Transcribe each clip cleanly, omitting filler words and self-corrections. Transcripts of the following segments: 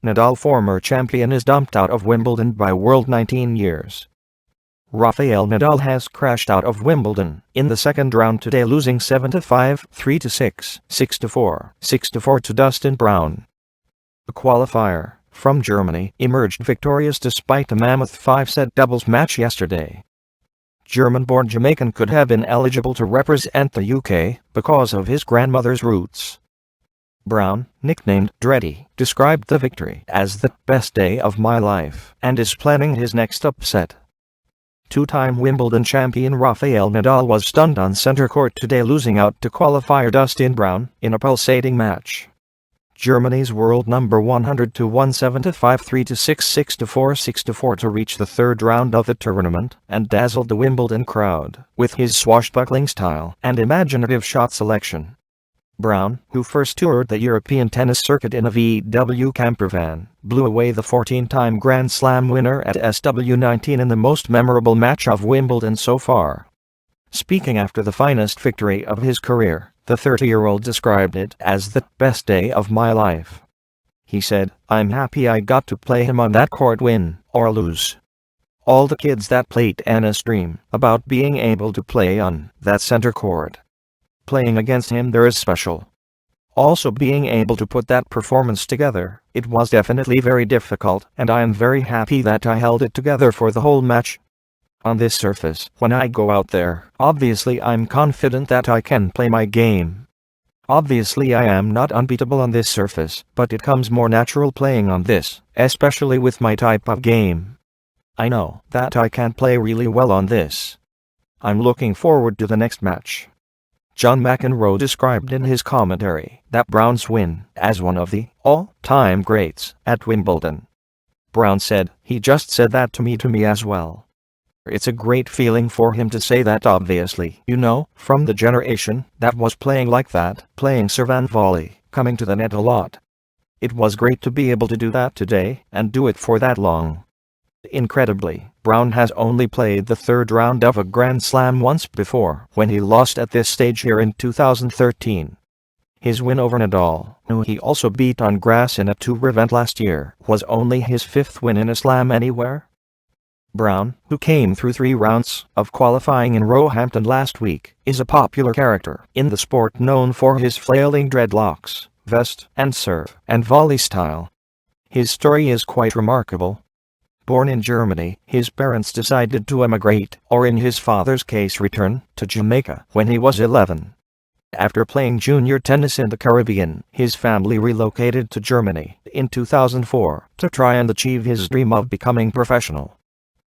Nadal former champion is dumped out of Wimbledon by world 19 years. Rafael Nadal has crashed out of Wimbledon in the second round today, losing 7-5, 3-6, 6-4, 6-4 to Dustin Brown. The qualifier, from Germany, emerged victorious despite a mammoth 5-set doubles match yesterday. German-born Jamaican could have been eligible to represent the UK because of his grandmother's roots. Brown, nicknamed Dreddy, described the victory as the best day of my life and is planning his next upset. Two-time Wimbledon champion Rafael Nadal was stunned on center court today, losing out to qualifier Dustin Brown in a pulsating match. Germany's world number 100 won 7-5, 3-6, 6-4, 6-4 to reach the third round of the tournament and dazzled the Wimbledon crowd with his swashbuckling style and imaginative shot selection. Brown, who first toured the European tennis circuit in a VW campervan, blew away the 14-time Grand Slam winner at SW19 in the most memorable match of Wimbledon so far. Speaking after the finest victory of his career, the 30-year-old described it as the best day of my life. He said, "I'm happy I got to play him on that court, win or lose. All the kids that played tennis dream about being able to play on that center court. Playing against him there is special. Also being able to put that performance together, it was definitely very difficult, and I am very happy that I held it together for the whole match. On this surface, when I go out there, obviously I'm confident that I can play my game. Obviously I am not unbeatable on this surface, but it comes more natural playing on this, especially with my type of game. I know that I can play really well on this. I'm looking forward to the next match." John McEnroe described in his commentary that Brown's win as one of the all-time greats at Wimbledon. Brown said, "He just said that to me as well. It's a great feeling for him to say that, obviously, from the generation that was playing like that, playing serve and volley, coming to the net a lot. It was great to be able to do that today and do it for that long." Incredibly, Brown has only played the third round of a Grand Slam once before, when he lost at this stage here in 2013. His win over Nadal, who he also beat on grass in a tour event last year, was only his fifth win in a slam anywhere. Brown, who came through 3 rounds of qualifying in Roehampton last week, is a popular character in the sport, known for his flailing dreadlocks, vest and serve and volley style. His story is quite remarkable. Born in Germany, his parents decided to emigrate, or in his father's case return, to Jamaica when he was 11. After playing junior tennis in the Caribbean, his family relocated to Germany in 2004 to try and achieve his dream of becoming professional.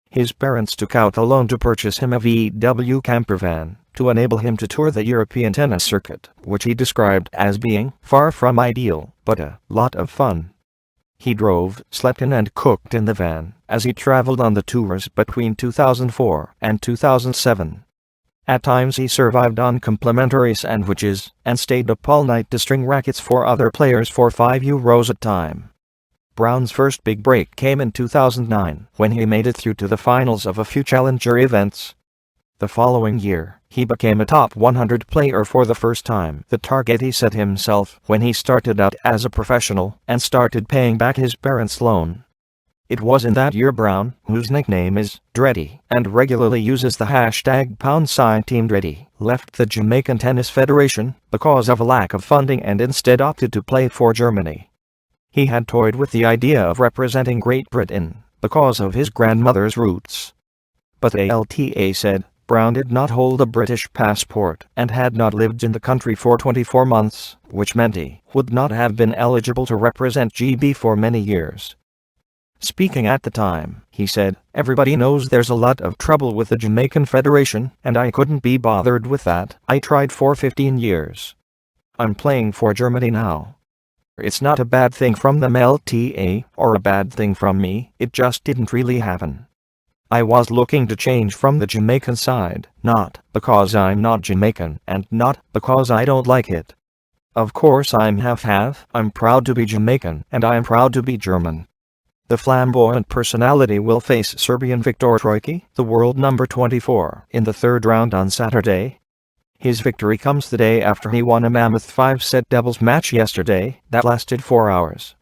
His parents took out a loan to purchase him a VW campervan to enable him to tour the European tennis circuit, which he described as being far from ideal, but a lot of fun. He drove, slept in and cooked in the van as he traveled on the tours between 2004 and 2007. At times he survived on complimentary sandwiches and stayed up all night to string rackets for other players for €5 a time. Brown's first big break came in 2009 when he made it through to the finals of a few challenger events. The following year, he became a top 100 player for the first time, the target he set himself when he started out as a professional and started paying back his parents' loan. It was in that year Brown, whose nickname is Dreddy and regularly uses the hashtag #TeamDreddy, left the Jamaican Tennis Federation because of a lack of funding and instead opted to play for Germany. He had toyed with the idea of representing Great Britain because of his grandmother's roots. But ALTA said Brown did not hold a British passport and had not lived in the country for 24 months, which meant he would not have been eligible to represent GB for many years. Speaking at the time, he said, "Everybody knows there's a lot of trouble with the Jamaican Federation, and I couldn't be bothered with that. I tried for 15 years. I'm playing for Germany now. It's not a bad thing from them LTA, or a bad thing from me, it just didn't really happen. I was looking to change from the Jamaican side, not because I'm not Jamaican and not because I don't like it. Of course I'm half-half, I'm proud to be Jamaican and I'm proud to be German." The flamboyant personality will face Serbian Viktor Trojki, the world number 24, in the third round on Saturday. His victory comes the day after he won a mammoth 5-set doubles match yesterday that lasted 4 hours.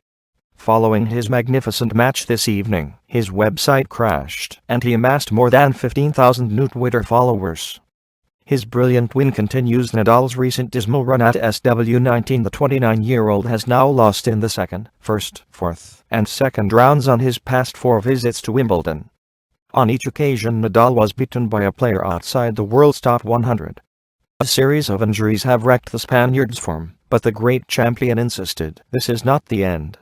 Following his magnificent match this evening, his website crashed, and he amassed more than 15,000 new Twitter followers. His brilliant win continues Nadal's recent dismal run at SW19. The 29-year-old has now lost in the second, first, fourth, and second rounds on his past 4 visits to Wimbledon. On each occasion Nadal was beaten by a player outside the world's top 100. A series of injuries have wrecked the Spaniard's form, but the great champion insisted this is not the end.